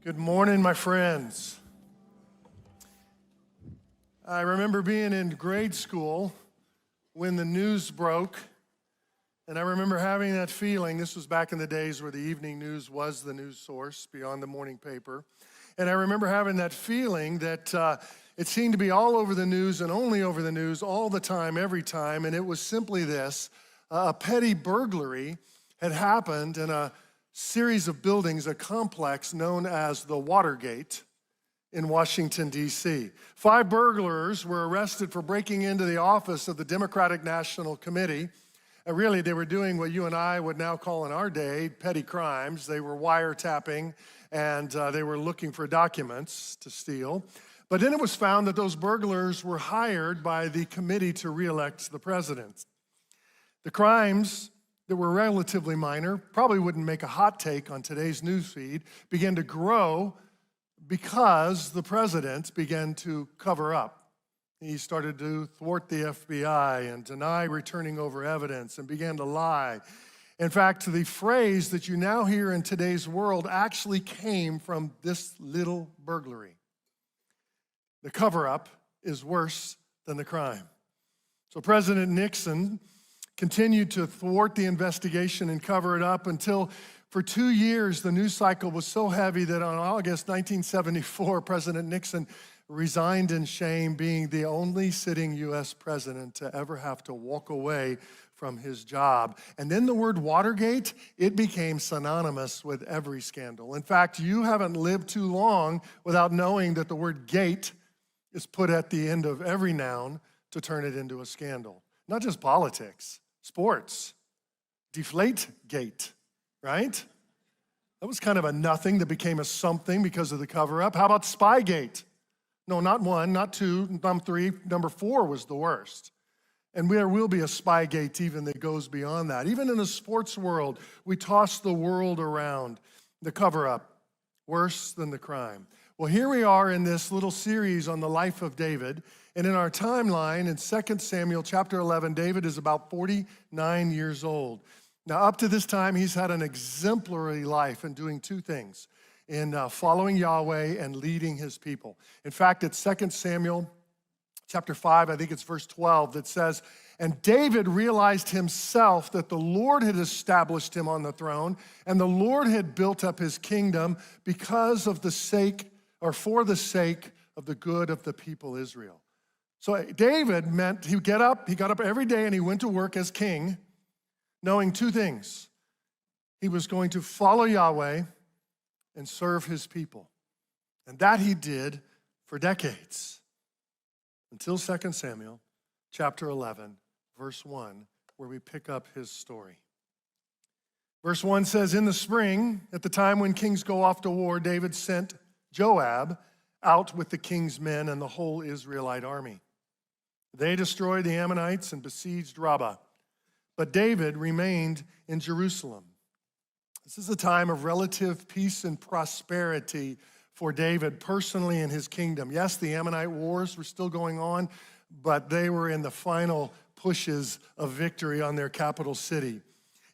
Good morning, my friends. I remember being in grade school when the news broke, and I remember having that feeling. This was back in the days where the evening news was the news source beyond the morning paper. And I remember having that feeling that it seemed to be all over the news and only over the news all the time, every time. And it was simply this: a petty burglary had happened in a series of buildings, a complex known as the Watergate in Washington, D.C. 5 burglars were arrested for breaking into the office of the Democratic National Committee. Really, they were doing what you and I would now call in our day petty crimes. They were wiretapping, and they were looking for documents to steal. But then it was found that those burglars were hired by the committee to re-elect the president. The crimes that were relatively minor, probably wouldn't make a hot take on today's newsfeed, began to grow because the president began to cover up. He started to thwart the FBI and deny returning over evidence and began to lie. In fact, the phrase that you now hear in today's world actually came from this little burglary. The cover-up is worse than the crime. So President Nixon continued to thwart the investigation and cover it up until for 2 years the news cycle was so heavy that on August 1974, President Nixon resigned in shame, being the only sitting U.S. president to ever have to walk away from his job. And then the word Watergate, it became synonymous with every scandal. In fact, you haven't lived too long without knowing that the word gate is put at the end of every noun to turn it into a scandal. Not just politics, sports, Deflategate, right? That was kind of a nothing that became a something because of the cover-up. How about Spygate? No, not 1, not 2, number 3, number 4 was the worst. And there will be a Spygate even that goes beyond that. Even in the sports world, we toss the world around. The cover-up, worse than the crime. Well, here we are in this little series on the life of David. And in our timeline, in 2 Samuel chapter 11, David is about 49 years old. Now, up to this time, he's had an exemplary life in doing 2 things: in following Yahweh and leading his people. In fact, it's 2 Samuel chapter 5, I think it's verse 12, that says, "And David realized himself that the Lord had established him on the throne, and the Lord had built up his kingdom because of the sake, or for the sake of the good of the people Israel." So David meant he got up every day and he went to work as king, knowing 2 things. He was going to follow Yahweh and serve his people. And that he did for decades, until 2 Samuel chapter 11, verse 1, where we pick up his story. Verse 1 says, "In the spring, at the time when kings go off to war, David sent Joab out with the king's men and the whole Israelite army. They destroyed the Ammonites and besieged Rabbah, but David remained in Jerusalem." This is a time of relative peace and prosperity for David personally in his kingdom. Yes, the Ammonite wars were still going on, but they were in the final pushes of victory on their capital city.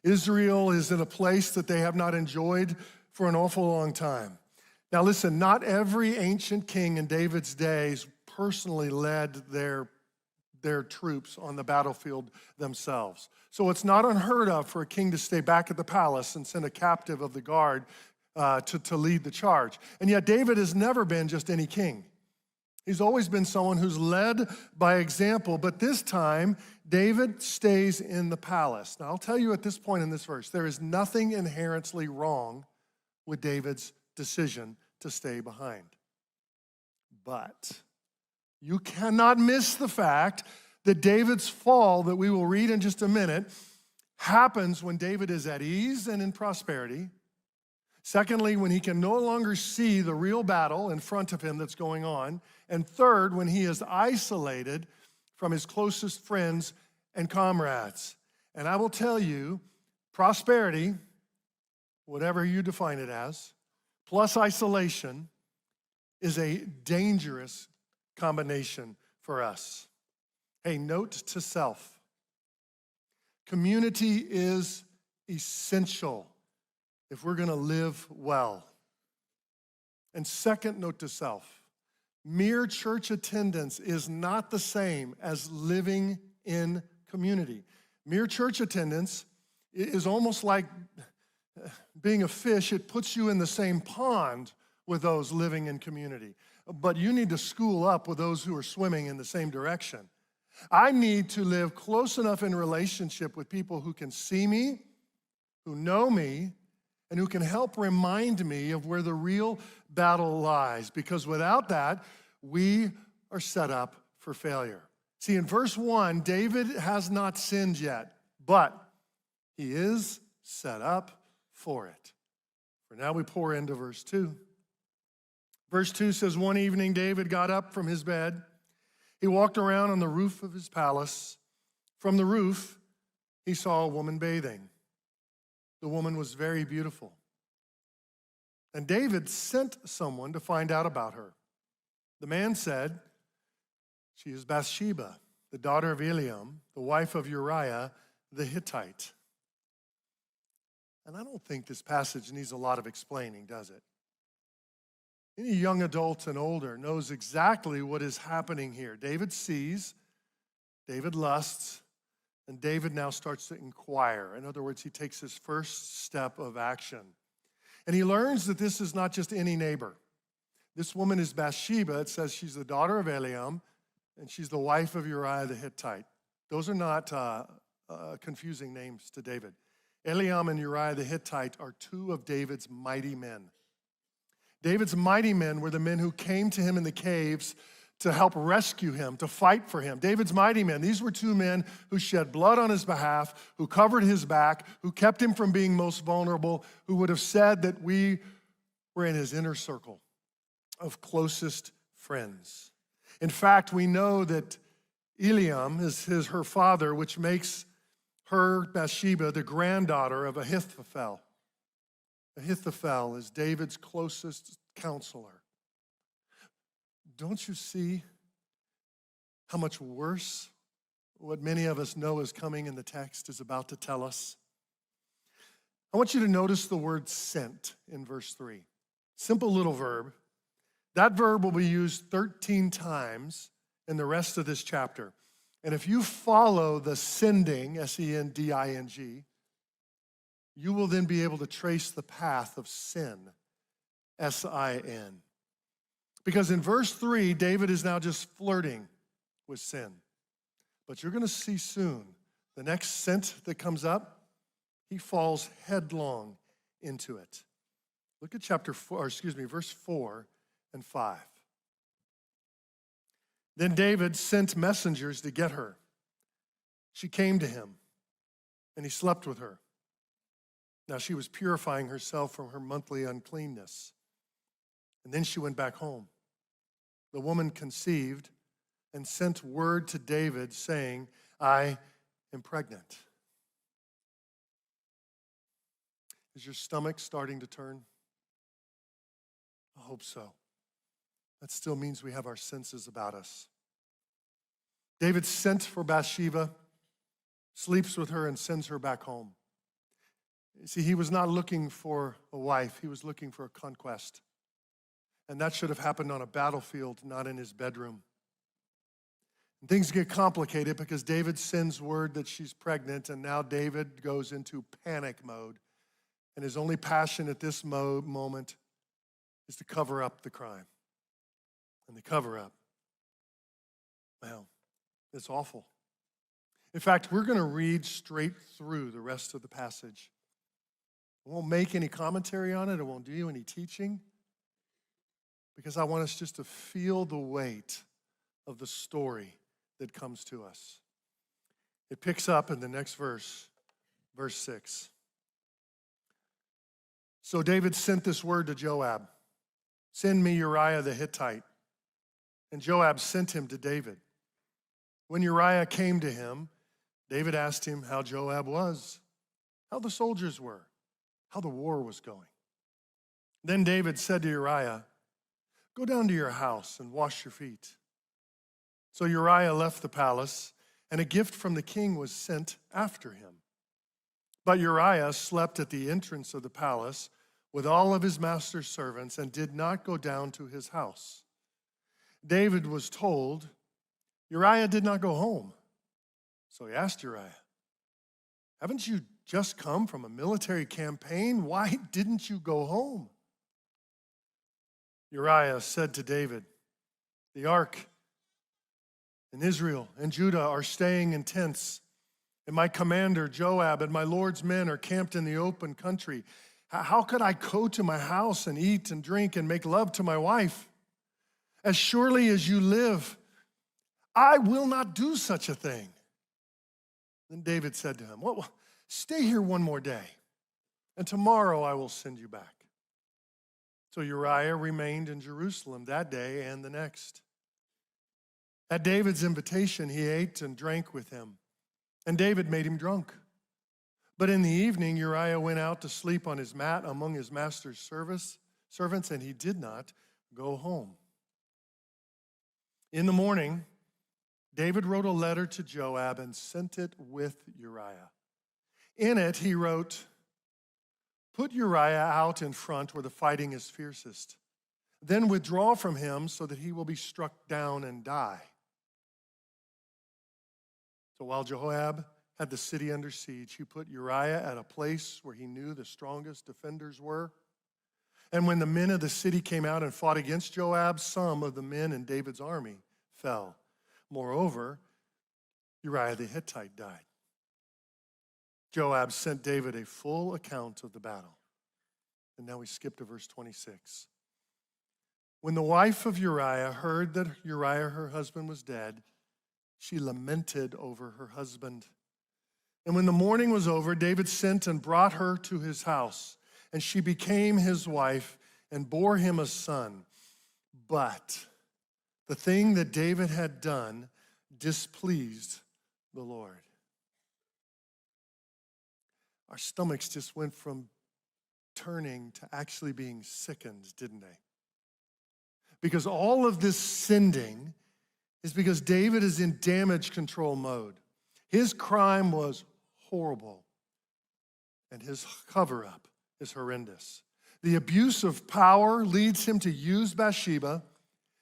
Israel is in a place that they have not enjoyed for an awful long time. Now listen, not every ancient king in David's days personally led their troops on the battlefield themselves. So it's not unheard of for a king to stay back at the palace and send a captive of the guard to lead the charge. And yet David has never been just any king. He's always been someone who's led by example, but this time David stays in the palace. Now I'll tell you at this point in this verse, there is nothing inherently wrong with David's decision to stay behind. But you cannot miss the fact that David's fall, that we will read in just a minute, happens when David is at ease and in prosperity. Secondly, when he can no longer see the real battle in front of him that's going on. And third, when he is isolated from his closest friends and comrades. And I will tell you, prosperity, whatever you define it as, plus isolation is a dangerous combination for us. Hey, note to self. Community is essential if we're going to live well. And second, note to self, mere church attendance is not the same as living in community. Mere church attendance is almost like being a fish. It puts you in the same pond with those living in community. But you need to school up with those who are swimming in the same direction. I need to live close enough in relationship with people who can see me, who know me, and who can help remind me of where the real battle lies. Because without that, we are set up for failure. See, in verse 1, David has not sinned yet, but he is set up for it. For now we pour into verse 2. Verse 2 says, one evening David got up from his bed. He walked around on the roof of his palace. From the roof, he saw a woman bathing. The woman was very beautiful. And David sent someone to find out about her. The man said, she is Bathsheba, the daughter of Eliam, the wife of Uriah the Hittite. And I don't think this passage needs a lot of explaining, does it? Any young adult and older knows exactly what is happening here. David sees, David lusts, and David now starts to inquire. In other words, he takes his first step of action. And he learns that this is not just any neighbor. This woman is Bathsheba. It says she's the daughter of Eliam, and she's the wife of Uriah the Hittite. Those are not confusing names to David. Eliam and Uriah the Hittite are two of David's mighty men. David's mighty men were the men who came to him in the caves to help rescue him, to fight for him. David's mighty men, these were two men who shed blood on his behalf, who covered his back, who kept him from being most vulnerable, who would have said that we were in his inner circle of closest friends. In fact, we know that Eliam is her father, which makes her, Bathsheba, the granddaughter of Ahithophel. Ahithophel is David's closest counselor. Don't you see how much worse what many of us know is coming in the text is about to tell us? I want you to notice the word sent in verse 3. Simple little verb. That verb will be used 13 times in the rest of this chapter. And if you follow the sending, S-E-N-D-I-N-G, you will then be able to trace the path of sin, S-I-N. Because in verse 3, David is now just flirting with sin. But you're going to see soon, the next scent that comes up, he falls headlong into it. Look at verse 4 and 5. Then David sent messengers to get her. She came to him, and he slept with her. Now she was purifying herself from her monthly uncleanness. And then she went back home. The woman conceived and sent word to David saying, I am pregnant. Is your stomach starting to turn? I hope so. That still means we have our senses about us. David sent for Bathsheba, sleeps with her, and sends her back home. You see, he was not looking for a wife. He was looking for a conquest. And that should have happened on a battlefield, not in his bedroom. And things get complicated because David sends word that she's pregnant, and now David goes into panic mode. And his only passion at this moment is to cover up the crime. And the cover up, well, it's awful. In fact, we're going to read straight through the rest of the passage. I won't make any commentary on it. I won't do any teaching because I want us just to feel the weight of the story that comes to us. It picks up in the next verse, verse 6. So David sent this word to Joab, send me Uriah the Hittite. And Joab sent him to David. When Uriah came to him, David asked him how Joab was, how the soldiers were, how the war was going. Then David said to Uriah, go down to your house and wash your feet. So Uriah left the palace, and a gift from the king was sent after him. But Uriah slept at the entrance of the palace with all of his master's servants and did not go down to his house. David was told, Uriah did not go home. So he asked Uriah, haven't you just come from a military campaign? Why didn't you go home? Uriah said to David, the ark and Israel and Judah are staying in tents, and my commander Joab and my Lord's men are camped in the open country. How could I go to my house and eat and drink and make love to my wife? As surely as you live, I will not do such a thing. Then David said to him, well, stay here one more day, and tomorrow I will send you back. So Uriah remained in Jerusalem that day and the next. At David's invitation, he ate and drank with him, and David made him drunk. But in the evening, Uriah went out to sleep on his mat among his master's servants, and he did not go home. In the morning, David wrote a letter to Joab and sent it with Uriah. In it, he wrote, put Uriah out in front where the fighting is fiercest. Then withdraw from him so that he will be struck down and die. So while Joab had the city under siege, he put Uriah at a place where he knew the strongest defenders were. And when the men of the city came out and fought against Joab, some of the men in David's army fell. Moreover, Uriah the Hittite died. Joab sent David a full account of the battle. And now we skip to verse 26. When the wife of Uriah heard that Uriah, her husband, was dead, she lamented over her husband. And when the mourning was over, David sent and brought her to his house, and she became his wife and bore him a son. But the thing that David had done displeased the Lord. Our stomachs just went from turning to actually being sickened, didn't they? Because all of this sending is because David is in damage control mode. His crime was horrible, and his cover-up is horrendous. The abuse of power leads him to use Bathsheba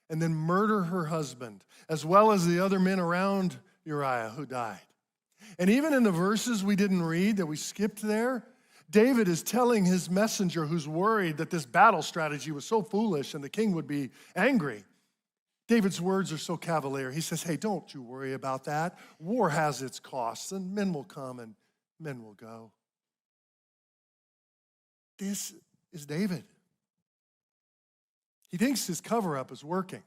and then murder her husband, as well as the other men around Uriah who died. And even in the verses we didn't read that we skipped there, David is telling his messenger who's worried that this battle strategy was so foolish and the king would be angry. David's words are so cavalier. He says, hey, don't you worry about that. War has its costs, and men will come and men will go. This is David. He thinks his cover-up is working.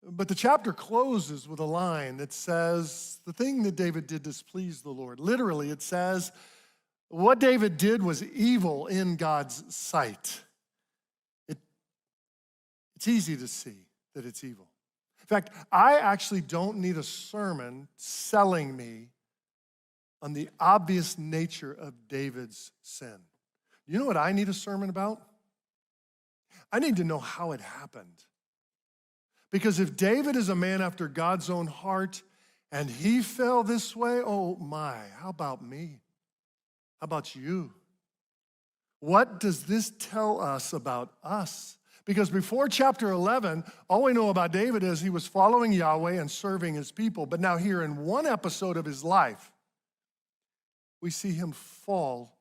But the chapter closes with a line that says, the thing that David did displeased the Lord. Literally, it says, what David did was evil in God's sight. It's easy to see that it's evil. In fact, I actually don't need a sermon selling me on the obvious nature of David's sin. You know what I need a sermon about? I need to know how it happened. Because if David is a man after God's own heart and he fell this way, oh my, how about me? How about you? What does this tell us about us? Because before chapter 11, all we know about David is he was following Yahweh and serving his people. But now here in one episode of his life, we see him fall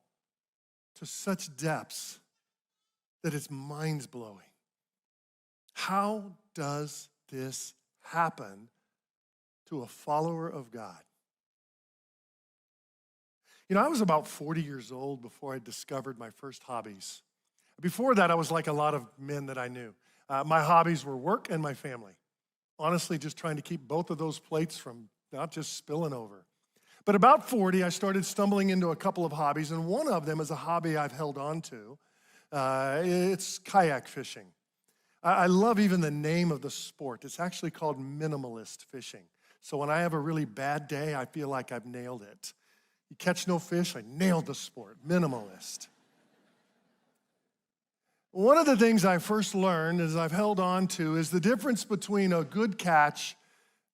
to such depths that it's mind-blowing. How does this happen to a follower of God? You know, I was about 40 years old before I discovered my first hobbies. Before that, I was like a lot of men that I knew. My hobbies were work and my family. Honestly, just trying to keep both of those plates from not just spilling over. But about 40, I started stumbling into a couple of hobbies, and one of them is a hobby I've held on to. It's kayak fishing. I love even the name of the sport. It's actually called minimalist fishing. So when I have a really bad day, I feel like I've nailed it. You catch no fish, I nailed the sport, minimalist. One of the things I first learned as I've held on to is the difference between a good catch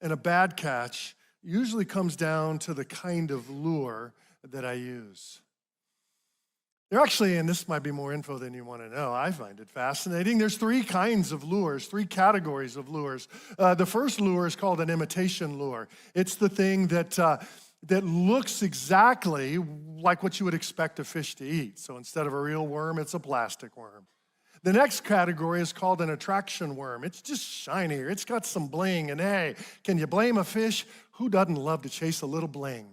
and a bad catch usually comes down to the kind of lure that I use. There actually, and this might be more info than you want to know, I find it fascinating. There's three kinds of lures, three categories of lures. The first lure is called an imitation lure. It's the thing that looks exactly like what you would expect a fish to eat. So instead of a real worm, it's a plastic worm. The next category is called an attraction worm. It's just shinier. It's got some bling. And hey, can you blame a fish? Who doesn't love to chase a little bling?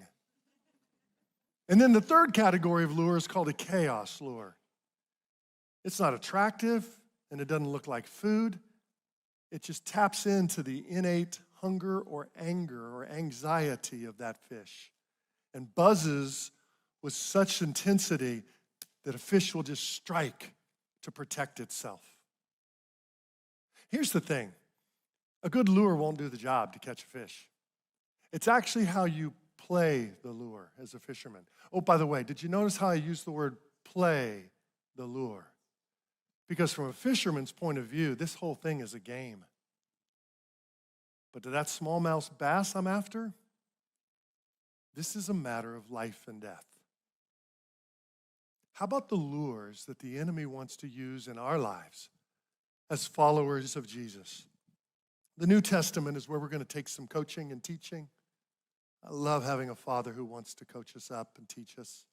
And then the third category of lure is called a chaos lure. It's not attractive, and it doesn't look like food. It just taps into the innate hunger or anger or anxiety of that fish and buzzes with such intensity that a fish will just strike to protect itself. Here's the thing. A good lure won't do the job to catch a fish. It's actually how you play the lure as a fisherman. Oh, by the way, did you notice how I used the word play the lure? Because from a fisherman's point of view, this whole thing is a game. But to that smallmouth bass I'm after, this is a matter of life and death. How about the lures that the enemy wants to use in our lives as followers of Jesus? The New Testament is where we're going to take some coaching and teaching. I love having a father who wants to coach us up and teach us.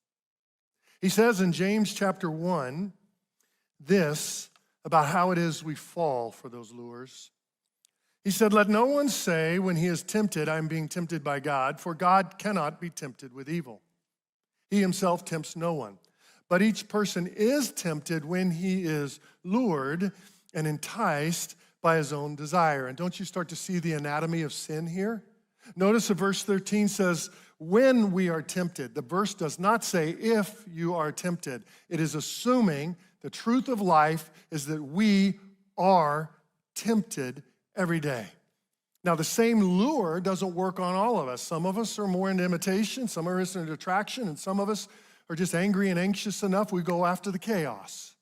He says in James chapter 1 this about how it is we fall for those lures. He said, "Let no one say when he is tempted, I am being tempted by God, for God cannot be tempted with evil. He himself tempts no one. But each person is tempted when he is lured and enticed by his own desire." And don't you start to see the anatomy of sin here? Notice that verse 13 says, when we are tempted. The verse does not say if you are tempted. It is assuming the truth of life is that we are tempted every day. Now, the same lure doesn't work on all of us. Some of us are more into imitation, some of us are into attraction, and some of us are just angry and anxious enough we go after the chaos.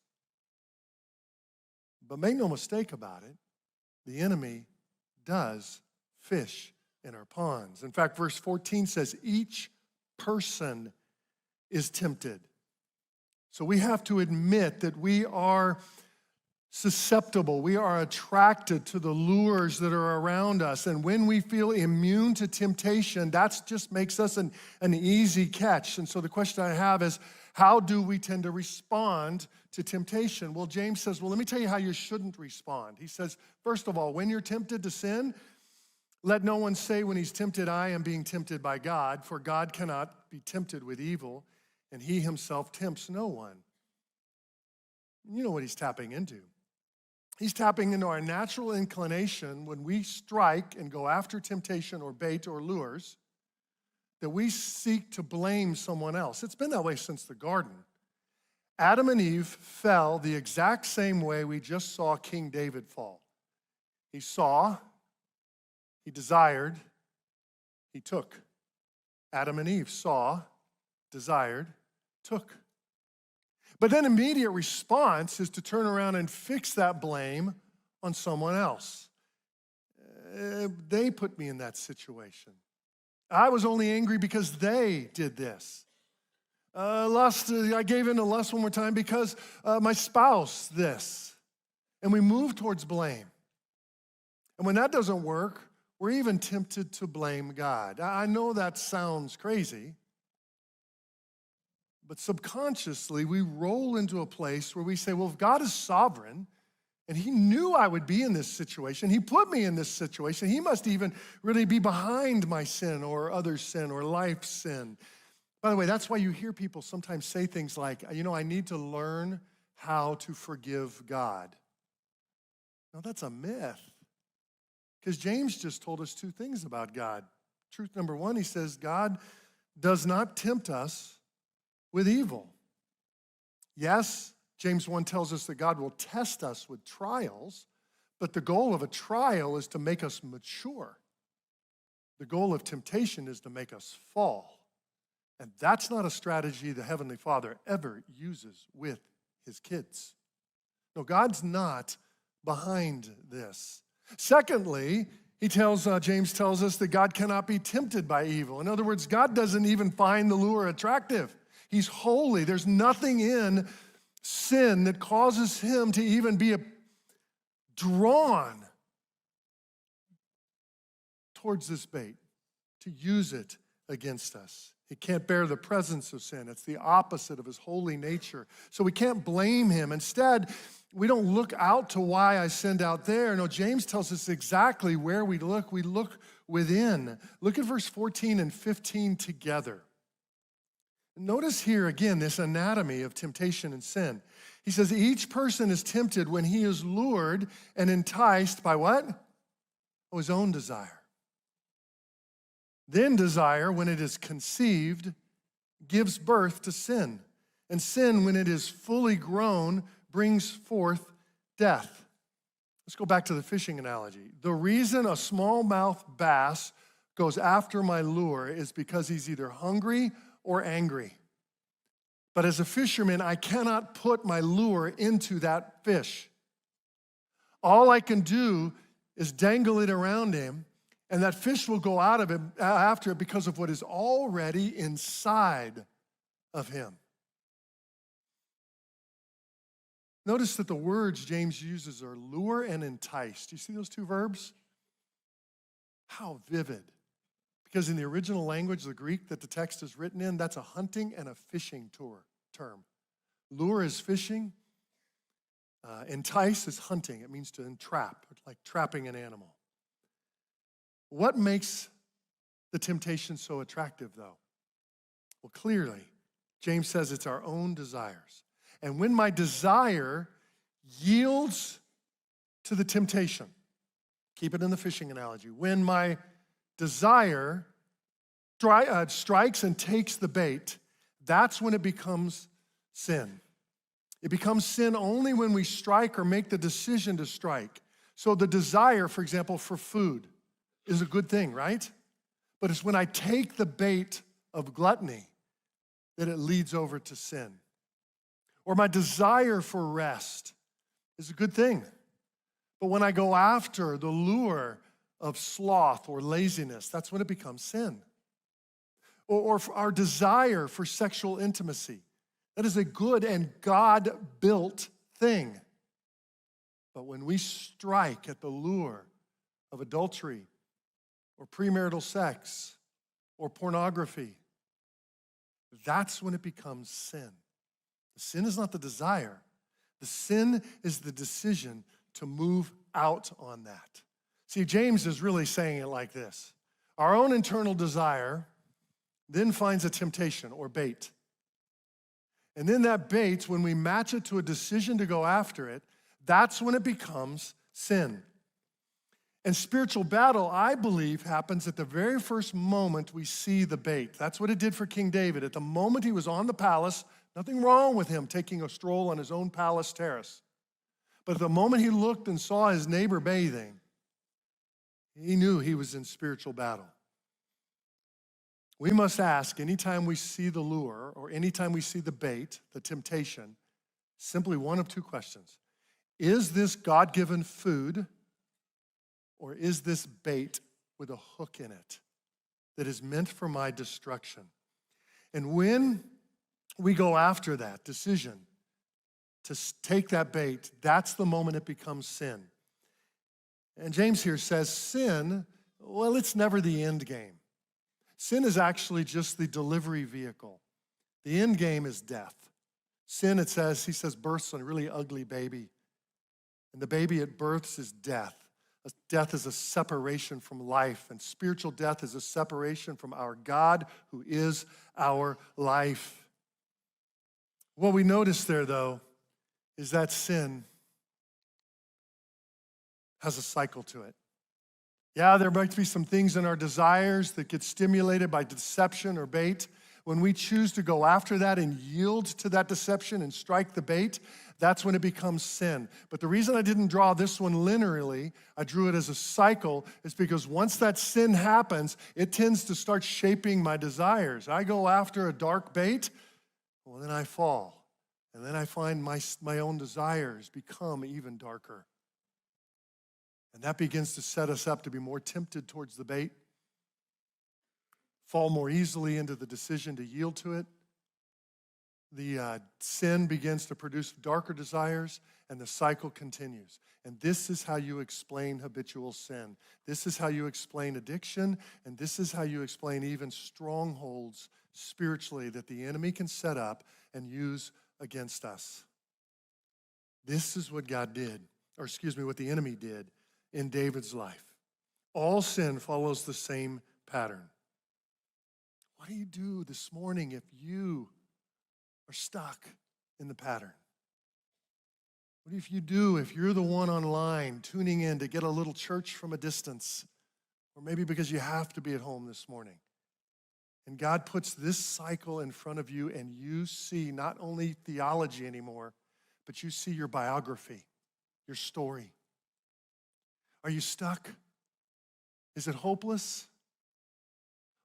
But make no mistake about it, the enemy does fish in our ponds. In fact, verse 14 says, each person is tempted. So we have to admit that we are susceptible, we are attracted to the lures that are around us. And when we feel immune to temptation, that just makes us an easy catch. And so the question I have is, how do we tend to respond to temptation? Well, James says, well, let me tell you how you shouldn't respond. He says, first of all, when you're tempted to sin, let no one say when he's tempted, I am being tempted by God, for God cannot be tempted with evil, and he himself tempts no one. You know what he's tapping into. He's tapping into our natural inclination when we strike and go after temptation or bait or lures, that we seek to blame someone else. It's been that way since the garden. Adam and Eve fell the exact same way we just saw King David fall. He saw, he desired, he took. Adam and Eve saw, desired, took. But then immediate response is to turn around and fix that blame on someone else. They put me in that situation. I was only angry because they did this. I gave in to lust one more time because my spouse this. And we move towards blame. And when that doesn't work, we're even tempted to blame God. I know that sounds crazy, but subconsciously we roll into a place where we say, well, if God is sovereign, and he knew I would be in this situation, he put me in this situation, he must even really be behind my sin or other sin or life's sin. By the way, that's why you hear people sometimes say things like, I need to learn how to forgive God. No, that's a myth. Because James just told us two things about God. Truth number one, he says, God does not tempt us with evil. Yes, James 1 tells us that God will test us with trials, but the goal of a trial is to make us mature. The goal of temptation is to make us fall. And that's not a strategy the Heavenly Father ever uses with his kids. No, God's not behind this. Secondly, James tells us that God cannot be tempted by evil. In other words, God doesn't even find the lure attractive. He's holy. There's nothing in sin that causes him to even be drawn towards this bait, to use it against us. He can't bear the presence of sin. It's the opposite of his holy nature. So we can't blame him. Instead, we don't look out to why I sinned out there. No, James tells us exactly where we look. We look within. Look at verse 14 and 15 together. Notice here again this anatomy of temptation and sin. He says each person is tempted when he is lured and enticed by what? Oh, his own desire. Then desire, when it is conceived, gives birth to sin. And sin, when it is fully grown, brings forth death. Let's go back to the fishing analogy. The reason a smallmouth bass goes after my lure is because he's either hungry or angry. But as a fisherman, I cannot put my lure into that fish. All I can do is dangle it around him, and that fish will go out of him after it because of what is already inside of him. Notice that the words James uses are lure and entice. Do you see those two verbs? How vivid. Because in the original language, the Greek that the text is written in, that's a hunting and a fishing term. Lure is fishing. Entice is hunting. It means to entrap, like trapping an animal. What makes the temptation so attractive, though? Well, clearly, James says it's our own desires. And when my desire yields to the temptation, keep it in the fishing analogy, when my desire strikes and takes the bait, that's when it becomes sin. It becomes sin only when we strike or make the decision to strike. So the desire, for example, for food is a good thing, right? But it's when I take the bait of gluttony that it leads over to sin. Or my desire for rest is a good thing. But when I go after the lure of sloth or laziness, that's when it becomes sin. Or our desire for sexual intimacy. That is a good and God-built thing. But when we strike at the lure of adultery or premarital sex or pornography, that's when it becomes sin. The sin is not the desire. The sin is the decision to move out on that. See, James is really saying it like this. Our own internal desire then finds a temptation or bait. And then that bait, when we match it to a decision to go after it, that's when it becomes sin. And spiritual battle, I believe, happens at the very first moment we see the bait. That's what it did for King David. At the moment he was on the palace, nothing wrong with him taking a stroll on his own palace terrace. But at the moment he looked and saw his neighbor bathing, he knew he was in spiritual battle. We must ask, anytime we see the lure or anytime we see the bait, the temptation, simply one of two questions. Is this God-given food, or is this bait with a hook in it that is meant for my destruction? And when we go after that decision to take that bait, that's the moment it becomes sin. And James here says sin, well, it's never the end game. Sin is actually just the delivery vehicle. The end game is death. Sin, he says, births a really ugly baby. And the baby it births is death. Death is a separation from life, and spiritual death is a separation from our God, who is our life. What we notice there, though, is that sin has a cycle to it. Yeah, there might be some things in our desires that get stimulated by deception or bait. When we choose to go after that and yield to that deception and strike the bait, that's when it becomes sin. But the reason I didn't draw this one linearly, I drew it as a cycle, is because once that sin happens, it tends to start shaping my desires. I go after a dark bait, well, then I fall. And then I find my own desires become even darker. And that begins to set us up to be more tempted towards the bait, fall more easily into the decision to yield to it, the sin begins to produce darker desires, and the cycle continues. And this is how you explain habitual sin. This is how you explain addiction, and this is how you explain even strongholds spiritually that the enemy can set up and use against us. This is what God did, what the enemy did in David's life. All sin follows the same pattern. What do you do this morning if you are stuck in the pattern? What if you're the one online tuning in to get a little church from a distance, or maybe because you have to be at home this morning, and God puts this cycle in front of you and you see not only theology anymore, but you see your biography, your story. Are you stuck? Is it hopeless?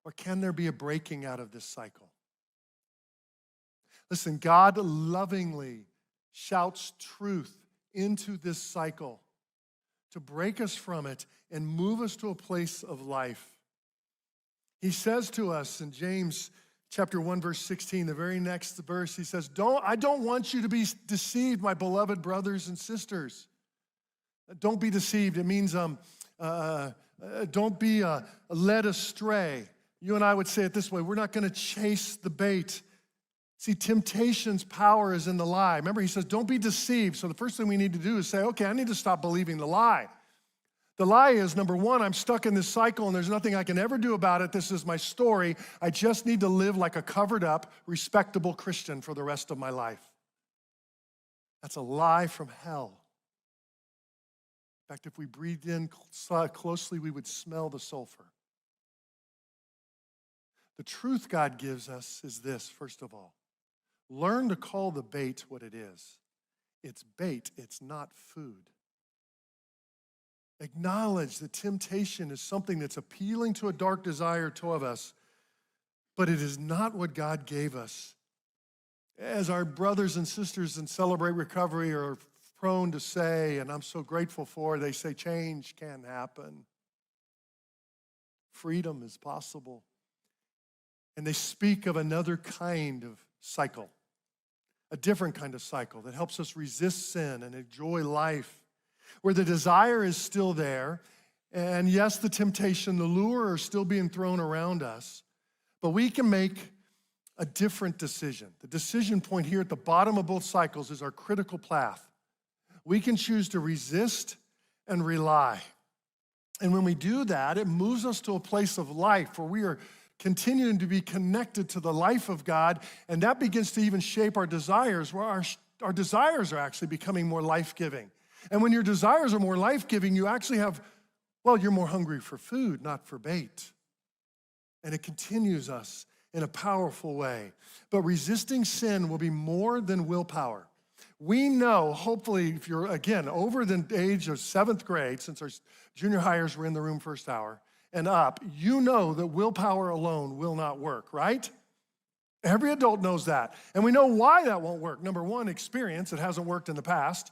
Or can there be a breaking out of this cycle? Listen, God lovingly shouts truth into this cycle to break us from it and move us to a place of life. He says to us in James chapter 1, verse 16, the very next verse, he says, I don't want you to be deceived, my beloved brothers and sisters. Don't be deceived. It means don't be led astray. You and I would say it this way: we're not going to chase the bait. See, temptation's power is in the lie. Remember, he says, don't be deceived. So the first thing we need to do is say, okay, I need to stop believing the lie. The lie is, number one, I'm stuck in this cycle and there's nothing I can ever do about it. This is my story. I just need to live like a covered up, respectable Christian for the rest of my life. That's a lie from hell. In fact, if we breathed in closely, we would smell the sulfur. The truth God gives us is this, first of all. Learn to call the bait what it is. It's bait, it's not food. Acknowledge that temptation is something that's appealing to a dark desire toward us, but it is not what God gave us. As our brothers and sisters in Celebrate Recovery are prone to say, and I'm so grateful for, they say change can happen. Freedom is possible. And they speak of another kind of cycle, a different kind of cycle that helps us resist sin and enjoy life, where the desire is still there, and yes, the temptation, the lure are still being thrown around us, but we can make a different decision. The decision point here at the bottom of both cycles is our critical path. We can choose to resist and rely. And when we do that, it moves us to a place of life where we are continuing to be connected to the life of God, and that begins to even shape our desires, where our desires are actually becoming more life-giving. And when your desires are more life-giving, you actually have, you're more hungry for food, not for bait. And it continues us in a powerful way. But resisting sin will be more than willpower. We know, hopefully, if you're, again, over the age of 7th grade, since our junior hires were in the room first hour, and up, you know that willpower alone will not work, right? Every adult knows that. And we know why that won't work. Number one, experience. It hasn't worked in the past.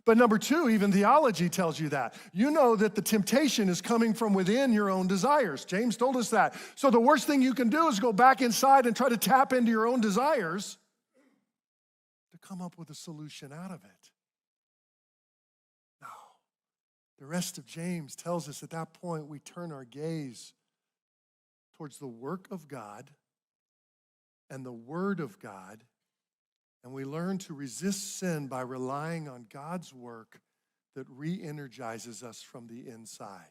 But number two, even theology tells you that. You know that the temptation is coming from within your own desires. James told us that. So the worst thing you can do is go back inside and try to tap into your own desires to come up with a solution out of it. No. The rest of James tells us at that point we turn our gaze towards the work of God and the Word of God, and we learn to resist sin by relying on God's work that re-energizes us from the inside.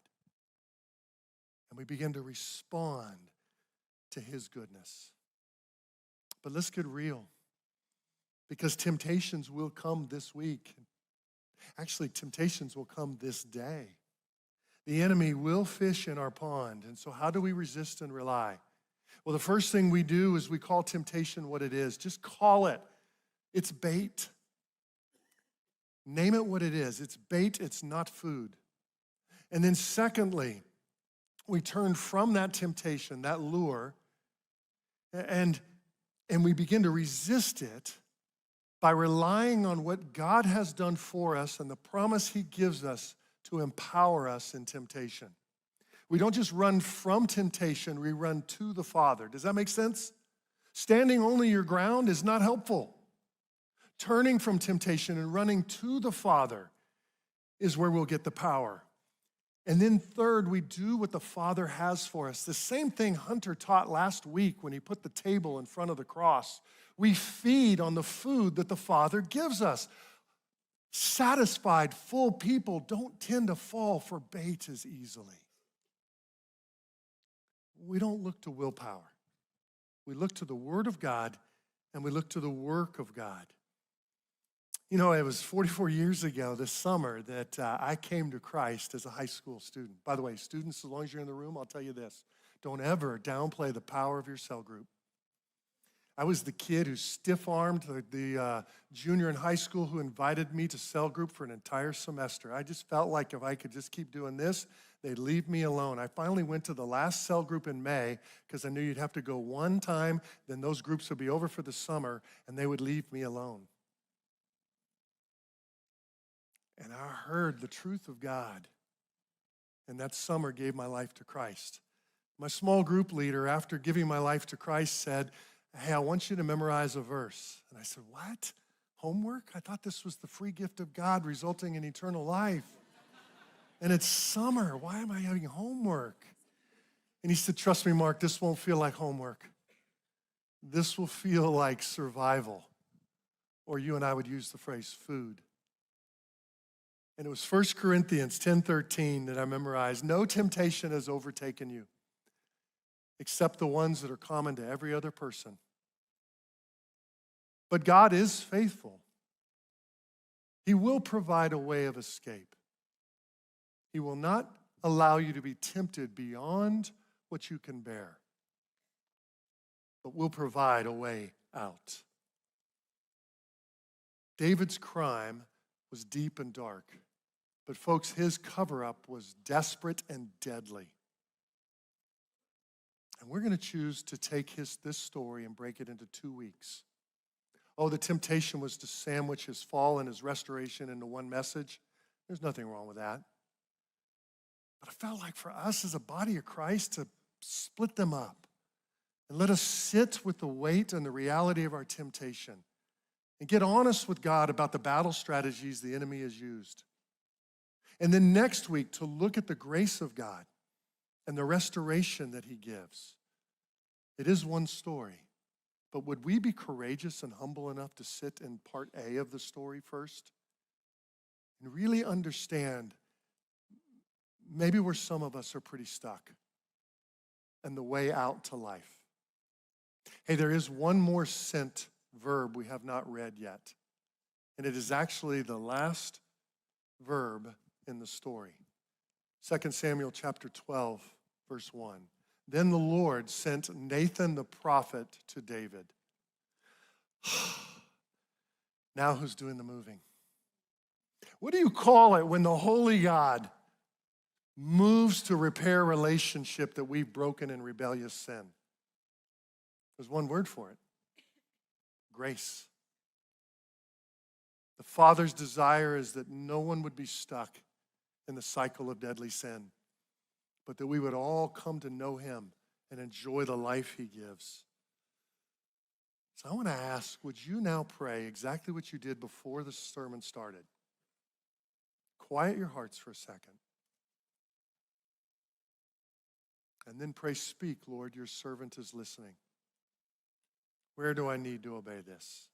And we begin to respond to His goodness. But let's get real, because temptations will come this week. Actually, temptations will come this day. The enemy will fish in our pond. And so how do we resist and rely? Well, the first thing we do is we call temptation what it is. Just call it. It's bait. Name it what it is. It's bait, it's not food. And then secondly, we turn from that temptation, that lure, and we begin to resist it by relying on what God has done for us and the promise He gives us to empower us in temptation. We don't just run from temptation, we run to the Father. Does that make sense? Standing only your ground is not helpful. Turning from temptation and running to the Father is where we'll get the power. And then third, we do what the Father has for us. The same thing Hunter taught last week when he put the table in front of the cross. We feed on the food that the Father gives us. Satisfied, full people don't tend to fall for bait as easily. We don't look to willpower. We look to the Word of God and we look to the work of God. You know, it was 44 years ago this summer that I came to Christ as a high school student. By the way, students, as long as you're in the room, I'll tell you this. Don't ever downplay the power of your cell group. I was the kid who stiff-armed the junior in high school who invited me to cell group for an entire semester. I just felt like if I could just keep doing this, they'd leave me alone. I finally went to the last cell group in May because I knew you'd have to go one time, then those groups would be over for the summer, and they would leave me alone. And I heard the truth of God, and that summer gave my life to Christ. My small group leader, after giving my life to Christ, said, "Hey, I want you to memorize a verse." And I said, "What? Homework? I thought this was the free gift of God resulting in eternal life. And it's summer. Why am I having homework?" And he said, "Trust me, Mark, this won't feel like homework. This will feel like survival." Or you and I would use the phrase food. And it was 1 Corinthians 10:13 that I memorized. "No temptation has overtaken you, except the ones that are common to every other person. But God is faithful. He will provide a way of escape. He will not allow you to be tempted beyond what you can bear, but will provide a way out." David's crime was deep and dark, but folks, his cover-up was desperate and deadly. And we're going to choose to take this story and break it into 2 weeks. Oh, the temptation was to sandwich his fall and his restoration into one message. There's nothing wrong with that. But I felt like for us as a body of Christ to split them up and let us sit with the weight and the reality of our temptation and get honest with God about the battle strategies the enemy has used. And then next week to look at the grace of God and the restoration that he gives. It is one story, but would we be courageous and humble enough to sit in part A of the story first and really understand maybe where some of us are pretty stuck and the way out to life? Hey, there is one more sent verb we have not read yet, and it is actually the last verb in the story. 2 Samuel chapter 12, verse 1. "Then the Lord sent Nathan the prophet to David." Now who's doing the moving? What do you call it when the holy God moves to repair a relationship that we've broken in rebellious sin? There's one word for it: grace. The Father's desire is that no one would be stuck in the cycle of deadly sin, but that we would all come to know him and enjoy the life he gives. So I want to ask, would you now pray exactly what you did before the sermon started? Quiet your hearts for a second. And then pray, "Speak, Lord, your servant is listening. Where do I need to obey this?"